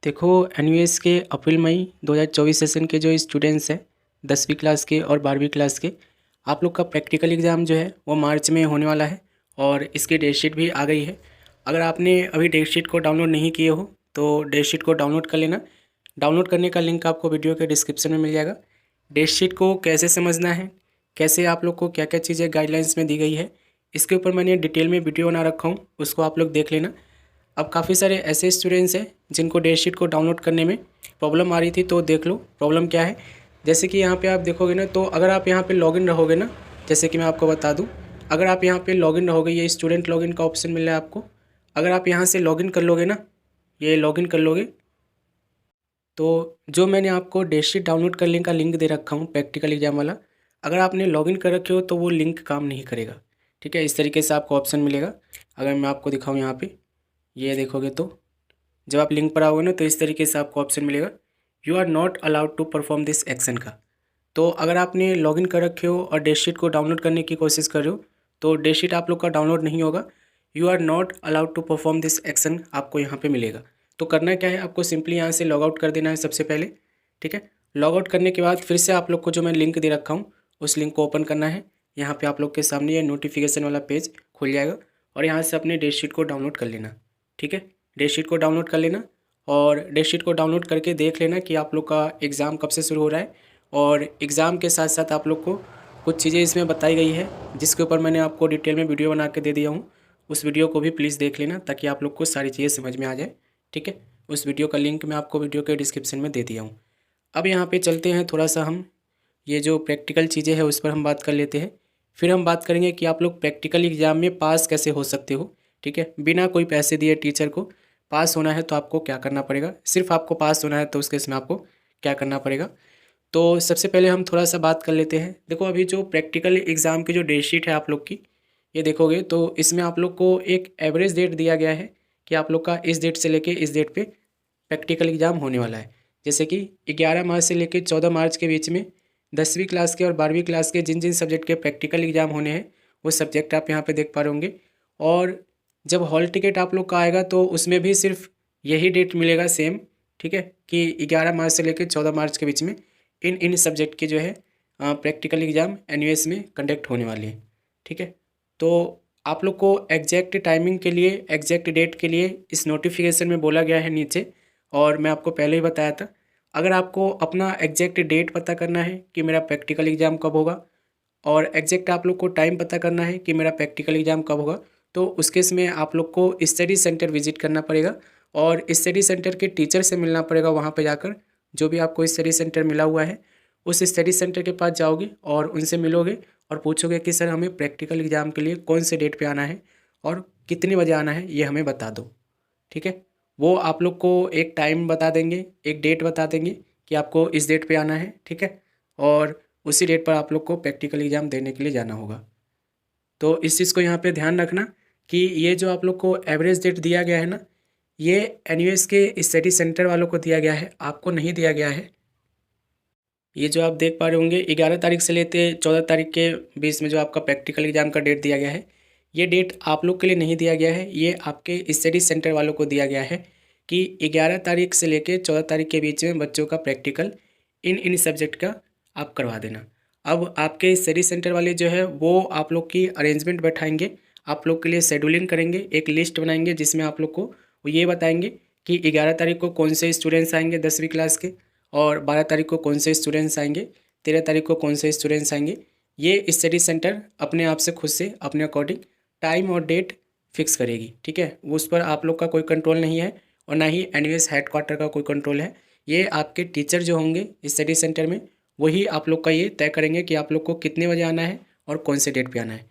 देखो एनयूएस के अप्रैल मई 2024 सेशन के जो स्टूडेंट्स हैं 10वीं क्लास के और 12वीं क्लास के, आप लोग का प्रैक्टिकल एग्ज़ाम जो है वो मार्च में होने वाला है और इसकी डेट शीट भी आ गई है। अगर आपने अभी डेट शीट को डाउनलोड नहीं किए हो तो डेट शीट को डाउनलोड कर लेना। डाउनलोड करने का लिंक आपको वीडियो के डिस्क्रिप्शन में मिल जाएगा। डेट शीट को कैसे समझना है, कैसे आप लोग को क्या क्या चीज़ें गाइडलाइंस में दी गई है, इसके ऊपर मैंने डिटेल में वीडियो बना रखा हूँ, उसको आप लोग देख लेना। अब काफ़ी सारे ऐसे स्टूडेंट्स हैं जिनको डेट शीट को डाउनलोड करने में प्रॉब्लम आ रही थी, तो देख लो प्रॉब्लम क्या है। जैसे कि यहाँ पे आप देखोगे ना, तो अगर आप यहाँ पे लॉगिन रहोगे ना, जैसे कि मैं आपको बता दूँ, अगर आप यहाँ पे लॉगिन रहोगे, ये स्टूडेंट लॉगिन का ऑप्शन मिल रहा है आपको। अगर आप यहाँ से लॉगिन कर लोगे ना, ये लॉगिन कर लोगे, तो जो मैंने आपको डेट शीट डाउनलोड करने का लिंक दे रखा हूँ प्रैक्टिकल एग्जाम वाला, अगर आपने लॉगिन कर रखे हो तो वो लिंक काम नहीं करेगा। ठीक है, इस तरीके से आपको ऑप्शन मिलेगा। अगर मैं आपको दिखाऊँ यहाँ पे, ये देखोगे तो जब आप लिंक पर आओगे ना, तो इस तरीके से आपको ऑप्शन मिलेगा, you are not allowed to perform this action का। तो अगर आपने लॉगिन कर रखे हो और डेट शीट को डाउनलोड करने की कोशिश कर रहे हो तो डेट शीट आप लोग का डाउनलोड नहीं होगा। You are not allowed to perform this action आपको यहाँ पे मिलेगा। तो करना क्या है, आपको सिंपली यहाँ से लॉग आउट कर देना है सबसे पहले। ठीक है, लॉग आउट करने के बाद फिर से आप लोग को जो मैं लिंक दे रखा हूँ उस लिंक को ओपन करना है। यहाँ पे आप लोग के सामने ये नोटिफिकेशन वाला पेज खुल जाएगा और यहाँ से अपने डेट शीट को डाउनलोड कर लेना। ठीक है, डेट शीट को डाउनलोड कर लेना और डेट शीट को डाउनलोड करके देख लेना कि आप लोग का एग्ज़ाम कब से शुरू हो रहा है। और एग्ज़ाम के साथ साथ आप लोग को कुछ चीज़ें इसमें बताई गई है जिसके ऊपर मैंने आपको डिटेल में वीडियो बना के दे दिया हूँ। उस वीडियो को भी प्लीज़ देख लेना ताकि आप लोग को सारी चीज़ें समझ में आ जाए। ठीक है, उस वीडियो का लिंक मैं आपको वीडियो के डिस्क्रिप्शन में दे दिया हूँ। अब यहाँ पे चलते हैं, थोड़ा सा हम ये जो प्रैक्टिकल चीज़ें हैं उस पर हम बात कर लेते हैं। फिर हम बात करेंगे कि आप लोग प्रैक्टिकल एग्ज़ाम में पास कैसे हो सकते हो। ठीक है, बिना कोई पैसे दिए टीचर को पास होना है तो आपको क्या करना पड़ेगा, सिर्फ आपको पास होना है तो उस केस में आपको क्या करना पड़ेगा। तो सबसे पहले हम थोड़ा सा बात कर लेते हैं। देखो अभी जो प्रैक्टिकल एग्ज़ाम की जो डेट शीट है आप लोग की, ये देखोगे तो इसमें आप लोग को एक एवरेज डेट दिया गया है कि आप लोग का इस डेट से लेके इस डेट पे प्रैक्टिकल एग्ज़ाम होने वाला है। जैसे कि 11 मार्च से लेकर 14 मार्च के बीच में 10वीं क्लास के और 12वीं क्लास के जिन जिन सब्जेक्ट के प्रैक्टिकल एग्ज़ाम होने हैं वो सब्जेक्ट आप यहाँ पे देख पा रहे होंगे। और जब हॉल टिकट आप लोग का आएगा तो उसमें भी सिर्फ यही डेट मिलेगा सेम। ठीक है, कि 11 मार्च से लेकर 14 मार्च के बीच में इन इन सब्जेक्ट के जो है प्रैक्टिकल एग्ज़ाम एनयूएस में कंडक्ट होने वाले हैं। ठीक है, तो आप लोग को एग्जैक्ट टाइमिंग के लिए, एग्जैक्ट डेट के लिए इस नोटिफिकेशन में बोला गया है नीचे, और मैं आपको पहले ही बताया था। अगर आपको अपना एग्जैक्ट डेट पता करना है कि मेरा प्रैक्टिकल एग्ज़ाम कब होगा और एग्जैक्ट आप लोग को टाइम पता करना है कि मेरा प्रैक्टिकल एग्ज़ाम कब होगा, तो उस केस में आप लोग को स्टडी सेंटर विजिट करना पड़ेगा और स्टडी सेंटर के टीचर से मिलना पड़ेगा। वहाँ पे जाकर जो भी आपको स्टडी सेंटर मिला हुआ है उस स्टडी सेंटर के पास जाओगे और उनसे मिलोगे और पूछोगे कि सर हमें प्रैक्टिकल एग्ज़ाम के लिए कौन से डेट पे आना है और कितने बजे आना है, ये हमें बता दो। ठीक है, वो आप लोग को एक टाइम बता देंगे, एक डेट बता देंगे कि आपको इस डेट पे आना है। ठीक है, और उसी डेट पर आप लोग को प्रैक्टिकल एग्ज़ाम देने के लिए जाना होगा। तो इस चीज़ को यहाँ पे ध्यान रखना कि ये जो आप लोग को एवरेज डेट दिया गया है ना, ये एनयूएस के स्टडी सेंटर वालों को दिया गया है, आपको नहीं दिया गया है। ये जो आप देख पा रहे होंगे 11 तारीख से लेते 14 तारीख के बीच में जो आपका प्रैक्टिकल एग्ज़ाम का डेट दिया गया है, ये डेट आप लोग के लिए नहीं दिया गया है, ये आपके स्टडी सेंटर वालों को दिया गया है कि 11 तारीख से लेकर 14 तारीख के बीच में बच्चों का प्रैक्टिकल इन इन सब्जेक्ट का आप करवा देना। अब आपके स्टडी सेंटर वाले जो है वो आप लोग की अरेंजमेंट बैठाएंगे, आप लोग के लिए शेड्यूलिंग करेंगे, एक लिस्ट बनाएंगे जिसमें आप लोग को वो ये बताएंगे कि 11 तारीख को कौन से स्टूडेंट्स आएंगे 10वीं क्लास के, और 12 तारीख को कौन से स्टूडेंट्स आएंगे, 13 तारीख को कौन से स्टूडेंट्स आएंगे। ये स्टडी सेंटर अपने आप से खुद से अपने अकॉर्डिंग टाइम और डेट फिक्स करेगी। ठीक है, उस पर आप लोग का कोई कंट्रोल नहीं है और ना ही एनयूएस हेड क्वार्टर का कोई कंट्रोल है। ये आपके टीचर जो होंगे स्टडी सेंटर में वही आप लोग का ये तय करेंगे कि आप लोग को कितने बजे आना है और कौन से डेट पे आना है।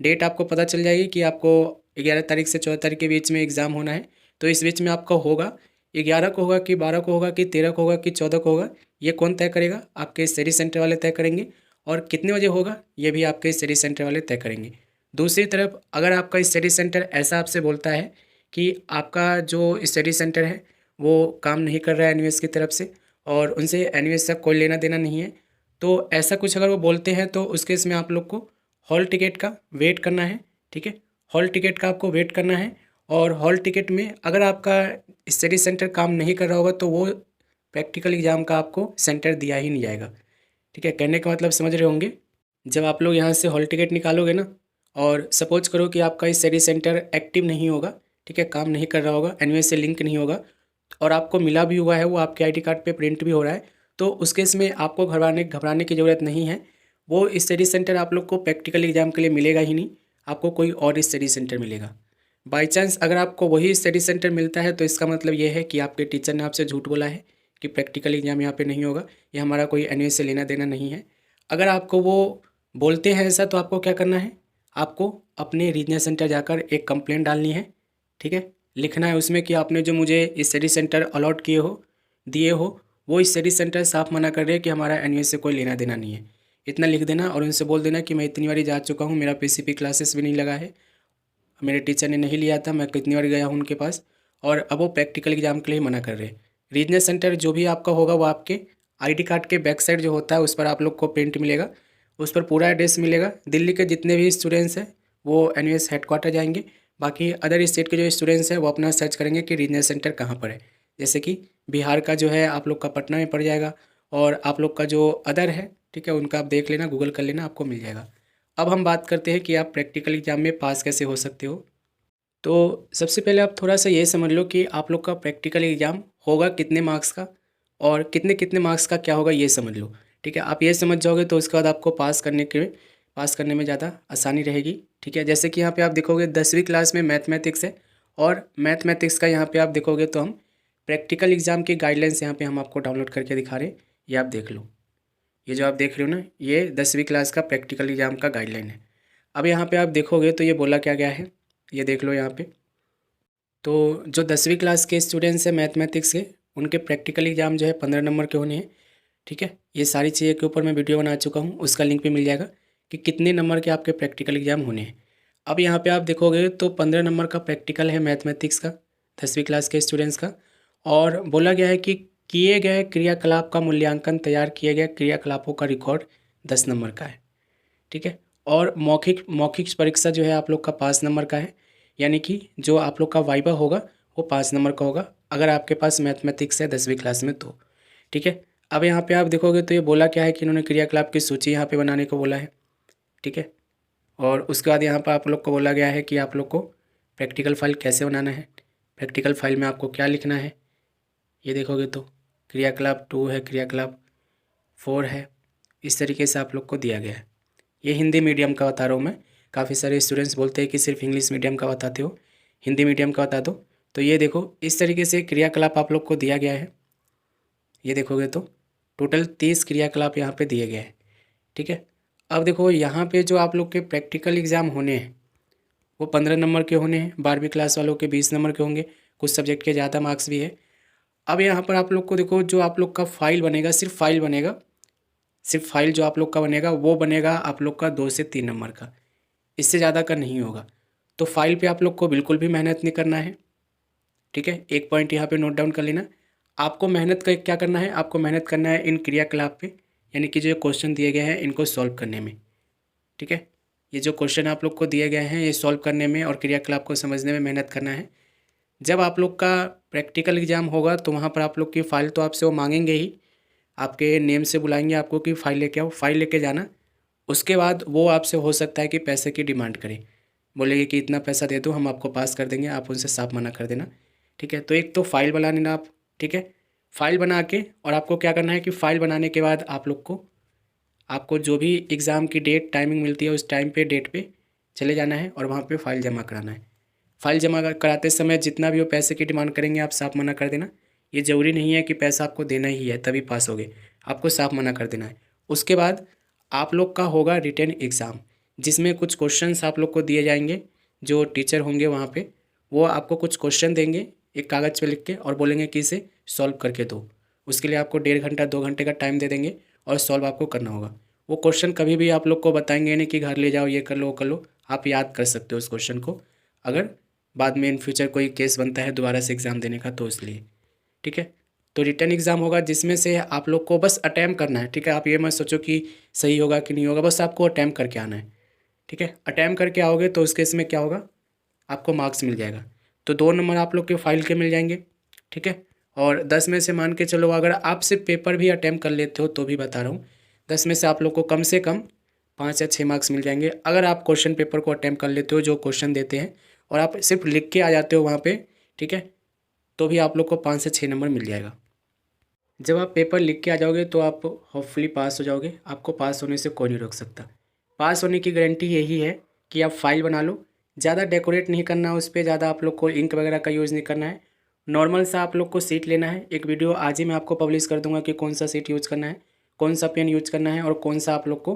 डेट आपको पता चल जाएगी कि आपको 11 तारीख से 14 तारीख के बीच में एग्ज़ाम होना है, तो इस बीच में आपका होगा 11 को होगा कि 12 को होगा कि 13 को होगा कि 14 को होगा, ये कौन तय करेगा, आपके स्टडी सेंटर वाले तय करेंगे। और कितने बजे होगा ये भी आपके स्टडी सेंटर वाले तय करेंगे। दूसरी तरफ अगर आपका स्टडी सेंटर ऐसा आपसे बोलता है कि आपका जो स्टडी सेंटर है वो काम नहीं कर रहा है एनयूएस की तरफ से और उनसे एनयूएस से कोई लेना देना नहीं है, तो ऐसा कुछ अगर वो बोलते हैं तो उस केस में आप लोग को हॉल टिकट का वेट करना है। ठीक है, हॉल टिकट का आपको वेट करना है और हॉल टिकट में अगर आपका स्टडी सेंटर काम नहीं कर रहा होगा तो वो प्रैक्टिकल एग्ज़ाम का आपको सेंटर दिया ही नहीं जाएगा। ठीक है, कहने का मतलब समझ रहे होंगे। जब आप लोग यहाँ से हॉल टिकट निकालोगे ना, और सपोज करो कि आपका स्टडी सेंटर एक्टिव नहीं होगा, ठीक है, काम नहीं कर रहा होगा, एनयूएस से लिंक नहीं होगा, और आपको मिला भी हुआ है, वो आपके आईडी कार्ड पे प्रिंट भी हो रहा है, तो उस केस में आपको घबराने की ज़रूरत नहीं है। वो स्टडी सेंटर आप लोग को प्रैक्टिकल एग्ज़ाम के लिए मिलेगा ही नहीं, आपको कोई और स्टडी सेंटर मिलेगा। बाई चांस अगर आपको वही स्टडी सेंटर मिलता है तो इसका मतलब ये है कि आपके टीचर ने आपसे झूठ बोला है कि प्रैक्टिकल एग्ज़ाम यहाँ पे नहीं होगा, ये हमारा कोई एनयूएस से लेना देना नहीं है। अगर आपको वो बोलते हैं ऐसा तो आपको क्या करना है, आपको अपने रीजनल सेंटर जाकर एक कंप्लेंट डालनी है। ठीक है, लिखना है उसमें कि आपने जो मुझे स्टडी सेंटर अलॉट किए हो, दिए हो, वो स्टडी सेंटर साफ मना कर रहे हैं कि हमारा एनयूएस से कोई लेना देना नहीं है। इतना लिख देना और उनसे बोल देना कि मैं इतनी बारी जा चुका हूँ, मेरा पीसीपी क्लासेस भी नहीं लगा है, मेरे टीचर ने नहीं लिया था, मैं कितनी बार गया हूँ उनके पास, और अब वो प्रैक्टिकल एग्जाम के लिए मना कर रहे हैं। रीजनल सेंटर जो भी आपका होगा वो आपके आईडी कार्ड के बैक साइड जो होता है उस पर आप लोग को प्रिंट मिलेगा, उस पर पूरा एड्रेस मिलेगा। दिल्ली के जितने भी स्टूडेंट्स हैं वो एनयूएस हेडक्वार्टर जाएंगे, बाकी अदर स्टेट के जो स्टूडेंट्स हैं वो अपना सर्च करेंगे कि रीजनल सेंटर कहाँ पर है। जैसे कि बिहार का जो है आप लोग का पटना में पड़ जाएगा, और आप लोग का जो अदर है, ठीक है, उनका आप देख लेना, गूगल कर लेना, आपको मिल जाएगा। अब हम बात करते हैं कि आप प्रैक्टिकल एग्जाम में पास कैसे हो सकते हो। तो सबसे पहले आप थोड़ा सा ये समझ लो कि आप लोग का प्रैक्टिकल एग्ज़ाम होगा कितने मार्क्स का, और कितने कितने मार्क्स का क्या होगा ये समझ लो। ठीक है, आप ये समझ जाओगे तो उसके बाद आपको पास करने में ज़्यादा आसानी रहेगी। ठीक है, जैसे कि यहाँ पे आप देखोगे 10वीं क्लास में मैथमेटिक्स है, और मैथमेटिक्स का यहाँ पे आप देखोगे तो हम प्रैक्टिकल एग्ज़ाम की गाइडलाइंस यहाँ पे हम आपको डाउनलोड करके दिखा रहे हैं, ये आप देख लो। ये जो आप देख रहे हो ना, ये 10वीं क्लास का प्रैक्टिकल एग्ज़ाम का गाइडलाइन है। अब यहाँ पे आप देखोगे तो ये बोला क्या गया है, ये देख लो यहाँ पे। तो जो 10वीं क्लास के स्टूडेंट्स हैं मैथमेटिक्स के, उनके प्रैक्टिकल एग्ज़ाम जो है 15 नंबर के होने हैं। ठीक है, ये सारी चीज़ें के ऊपर मैं वीडियो बना चुका हूँ, उसका लिंक भी मिल जाएगा कि कितने नंबर के आपके प्रैक्टिकल एग्ज़ाम होने हैं। अब यहाँ पे आप देखोगे तो 15 नंबर का प्रैक्टिकल है मैथमेटिक्स का, 10वीं क्लास के स्टूडेंट्स का, और बोला गया है कि किए गए क्रियाकलाप का मूल्यांकन, तैयार किए गए क्रियाकलापों का रिकॉर्ड 10 नंबर का है। ठीक है, और मौखिक मौखिक परीक्षा जो है आप लोग का 5 नंबर का है, यानी कि जो आप लोग का वाइवा होगा वो 5 नंबर का होगा, अगर आपके पास मैथमेटिक्स है 10वीं क्लास में तो। ठीक है, अब यहाँ पे आप देखोगे तो ये बोला क्या है कि इन्होंने क्रियाकलाप की सूची यहाँ पे बनाने को बोला है। ठीक है, और उसके बाद यहाँ पर आप लोग को बोला गया है कि आप लोग को प्रैक्टिकल फाइल कैसे बनाना है, प्रैक्टिकल फाइल में आपको क्या लिखना है। ये देखोगे तो क्रियाकलाप 2 है, क्रियाकलाप 4 है, इस तरीके से आप लोग को दिया गया है। ये हिंदी मीडियम का बता रहा हूँ मैं, काफ़ी सारे स्टूडेंट्स बोलते हैं कि सिर्फ इंग्लिश मीडियम का बताते हो, हिंदी मीडियम का बता दो। तो ये देखो इस तरीके से क्रियाकलाप आप लोग को दिया गया है। ये देखोगे तो टोटल 30 क्रियाकलाप यहाँ पे दिए गए हैं। ठीक है, अब देखो यहाँ पे जो आप लोग के प्रैक्टिकल एग्ज़ाम होने हैं वो 15 नंबर के होने हैं, 12वीं क्लास वालों के 20 नंबर के होंगे, कुछ सब्जेक्ट के ज़्यादा मार्क्स भी है। अब यहाँ पर आप लोग को देखो जो आप लोग का फाइल बनेगा, सिर्फ फाइल बनेगा, सिर्फ फाइल जो आप लोग का बनेगा वो बनेगा आप लोग का 2 से 3 नंबर का, इससे ज़्यादा का नहीं होगा। तो फाइल पे आप लोग को बिल्कुल भी मेहनत नहीं करना है। ठीक है, एक पॉइंट यहाँ पे नोट डाउन कर लेना, आपको मेहनत कर क्या करना है, आपको मेहनत करना है इन क्रियाकलाप पे, यानी कि जो क्वेश्चन दिए गए हैं इनको सॉल्व करने में। ठीक है, ये जो क्वेश्चन आप लोग को दिए गए हैं ये सॉल्व करने में और क्रियाकलाप को समझने में मेहनत करना है। जब आप लोग का प्रैक्टिकल एग्ज़ाम होगा तो वहाँ पर आप लोग की फ़ाइल तो आपसे वो मांगेंगे ही, आपके नेम से बुलाएंगे आपको कि फ़ाइल लेके आओ, फाइल लेके जाना। उसके बाद वो आपसे हो सकता है कि पैसे की डिमांड करें, बोलेंगे कि इतना पैसा दे दो हम आपको पास कर देंगे, आप उनसे साफ मना कर देना। ठीक है, तो एक तो फ़ाइल बना लेना आप। ठीक है, फ़ाइल बना के, और आपको क्या करना है कि फ़ाइल बनाने के बाद आप लोग को, आपको जो भी एग्ज़ाम की डेट टाइमिंग मिलती है उस टाइम पे डेट पे चले जाना है और वहाँ पे फ़ाइल जमा कराना है। फ़ाइल जमा कराते समय जितना भी वो पैसे की डिमांड करेंगे आप साफ मना कर देना। ये ज़रूरी नहीं है कि पैसा आपको देना ही है तभी पास होगे, आपको साफ मना कर देना है। उसके बाद आप लोग का होगा रिटन एग्ज़ाम, जिसमें कुछ क्वेश्चंस आप लोग को दिए जाएंगे। जो टीचर होंगे वहाँ पे वो आपको कुछ क्वेश्चन देंगे एक कागज़ पे लिख के और बोलेंगे कि इसे सॉल्व करके दो। उसके लिए आपको 1.5 घंटा 2 घंटे का टाइम दे देंगे और सॉल्व आपको करना होगा। वो क्वेश्चन कभी भी आप लोग को बताएंगे नहीं कि घर ले जाओ ये कर लो वो कर लो, आप याद कर सकते हो उस क्वेश्चन को, अगर बाद में इन फ्यूचर कोई केस बनता है दोबारा से एग्ज़ाम देने का तो इसलिए। ठीक है, तो रिटर्न एग्ज़ाम होगा जिसमें से आप लोग को बस अटैम्प्ट करना है। ठीक है, आप ये मत सोचो कि सही होगा कि नहीं होगा, बस आपको अटैम्प्ट करके आना है। ठीक है, अटैम्प्ट करके आओगे तो उस केस में क्या होगा, आपको मार्क्स मिल जाएगा। तो 2 नंबर आप लोग के फाइल के मिल जाएंगे, ठीक है। और 10 में से मान के चलो अगर आप सिर्फ पेपर भी अटैम्प्ट कर लेते हो तो भी बता रहा हूँ, 10 में से आप लोग को कम से कम 5 या 6 मार्क्स मिल जाएंगे अगर आप क्वेश्चन पेपर को अटैम्प्ट कर लेते हो जो क्वेश्चन देते हैं, और आप सिर्फ लिख के आ जाते हो वहाँ पे, ठीक है, तो भी आप लोग को 5 से 6 नंबर मिल जाएगा। जब आप पेपर लिख के आ जाओगे तो आप होपफुली पास हो जाओगे, आपको पास होने से कोई नहीं रोक सकता। पास होने की गारंटी यही है कि आप फाइल बना लो, ज़्यादा डेकोरेट नहीं करना उस पर, ज़्यादा आप लोग को इंक वगैरह का यूज़ नहीं करना है, नॉर्मल सा आप लोग को सीट लेना है। एक वीडियो आज ही मैं आपको पब्लिश कर दूंगा कि कौन सा सीट यूज़ करना है, कौन सा पेन यूज करना है, और कौन सा आप लोग को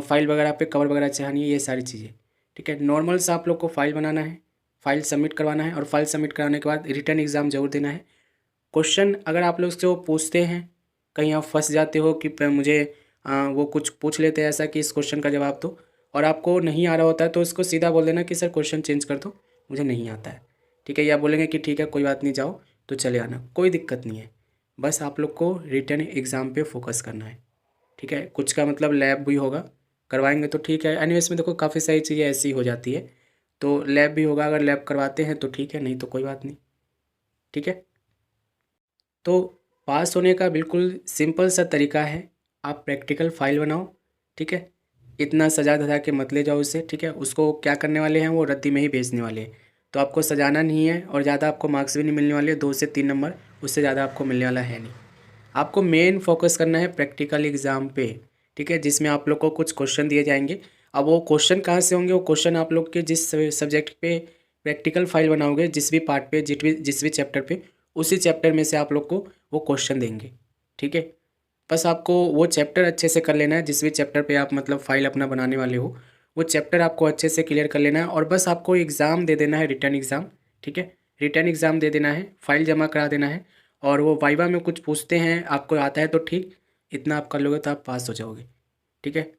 फाइल वगैरह पे कवर वगैरह चाहनी है, ये सारी चीज़ें, ठीक है। नॉर्मल सा आप लोग को फाइल बनाना है, फाइल सबमिट करवाना है, और फाइल सबमिट कराने के बाद रिटर्न एग्ज़ाम जरूर देना है। क्वेश्चन अगर आप लोग से वो पूछते हैं, कहीं आप फंस जाते हो कि मुझे वो कुछ पूछ लेते हैं ऐसा कि इस क्वेश्चन का जवाब दो, और आपको नहीं आ रहा होता है तो उसको सीधा बोल देना कि सर क्वेश्चन चेंज कर दो, मुझे नहीं आता है, ठीक है। या बोलेंगे कि ठीक है कोई बात नहीं, जाओ तो चले आना, कोई दिक्कत नहीं है। बस आप लोग को रिटर्न एग्ज़ाम पे फोकस करना है, ठीक है। कुछ का मतलब लैब भी होगा, करवाएंगे तो ठीक है। एनीवेज में देखो काफ़ी सारी चीज़ें ऐसी हो जाती है, तो लैब भी होगा, अगर लैब करवाते हैं तो ठीक है, नहीं तो कोई बात नहीं, ठीक है। तो पास होने का बिल्कुल सिंपल सा तरीका है, आप प्रैक्टिकल फाइल बनाओ, ठीक है। इतना सजा धजा के मत ले जाओ उसे, ठीक है। उसको क्या करने वाले हैं, वो रद्दी में ही बेचने वाले हैं, तो आपको सजाना नहीं है, और ज़्यादा आपको मार्क्स भी नहीं मिलने वाले, 2 से 3 नंबर, उससे ज़्यादा आपको मिलने वाला है नहीं। आपको मेन फोकस करना है प्रैक्टिकल एग्ज़ाम पे, ठीक है, जिसमें आप लोग को कुछ क्वेश्चन दिए जाएंगे। अब वो क्वेश्चन कहाँ से होंगे, वो क्वेश्चन आप लोग के जिस सब्जेक्ट पे प्रैक्टिकल फाइल बनाओगे, जिस भी पार्ट पे, जिस भी चैप्टर पे, उसी चैप्टर में से आप लोग को वो क्वेश्चन देंगे, ठीक है। बस आपको वो चैप्टर अच्छे से कर लेना है, जिस भी चैप्टर पे आप मतलब फाइल अपना बनाने वाले हो, वो चैप्टर आपको अच्छे से क्लियर कर लेना है, और बस आपको एग्ज़ाम दे देना है, रिटर्न एग्ज़ाम, ठीक है। रिटर्न एग्ज़ाम दे देना है, फाइल जमा करा देना है, और वो वाइवा में कुछ पूछते हैं, आपको आता है तो ठीक, इतना आप कर लोगे तो आप पास हो जाओगे, ठीक है।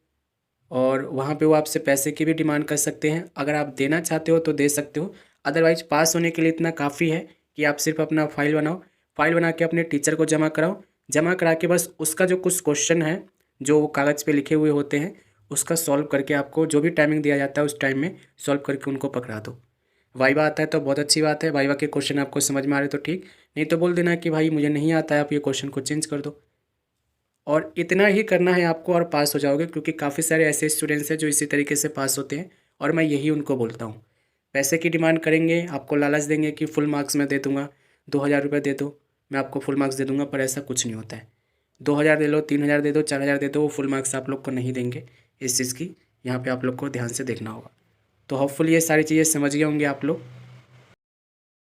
और वहाँ पे वो आपसे पैसे की भी डिमांड कर सकते हैं, अगर आप देना चाहते हो तो दे सकते हो, अदरवाइज पास होने के लिए इतना काफ़ी है कि आप सिर्फ अपना फाइल बनाओ, फाइल बना के अपने टीचर को जमा कराओ, जमा करा के बस उसका जो कुछ क्वेश्चन है जो वो कागज़ पे लिखे हुए होते हैं, उसका सॉल्व करके आपको जो भी टाइमिंग दिया जाता है उस टाइम में सॉल्व करके उनको पकड़ा दो। वाइवा आता है तो बहुत अच्छी बात है, वाइवा के क्वेश्चन आपको समझ में आ रहे तो ठीक, नहीं तो बोल देना कि भाई मुझे नहीं आता है, आप ये क्वेश्चन को चेंज कर दो। और इतना ही करना है आपको और पास हो जाओगे, क्योंकि काफ़ी सारे ऐसे स्टूडेंट्स हैं जो इसी तरीके से पास होते हैं, और मैं यही उनको बोलता हूँ। पैसे की डिमांड करेंगे, आपको लालच देंगे कि फुल मार्क्स मैं दे दूँगा, 2,000 रुपये दे दो, मैं आपको फुल मार्क्स दे दूँगा, पर ऐसा कुछ नहीं होता है। 2,000 दे लो, 3,000 दे दो, 4,000 दे दो, वो फुल मार्क्स आप लोग को नहीं देंगे। इस चीज़ की यहाँ पे आप लोग को ध्यान से देखना होगा। तो होपफुली ये सारी चीज़ें समझ गए होंगे आप लोग।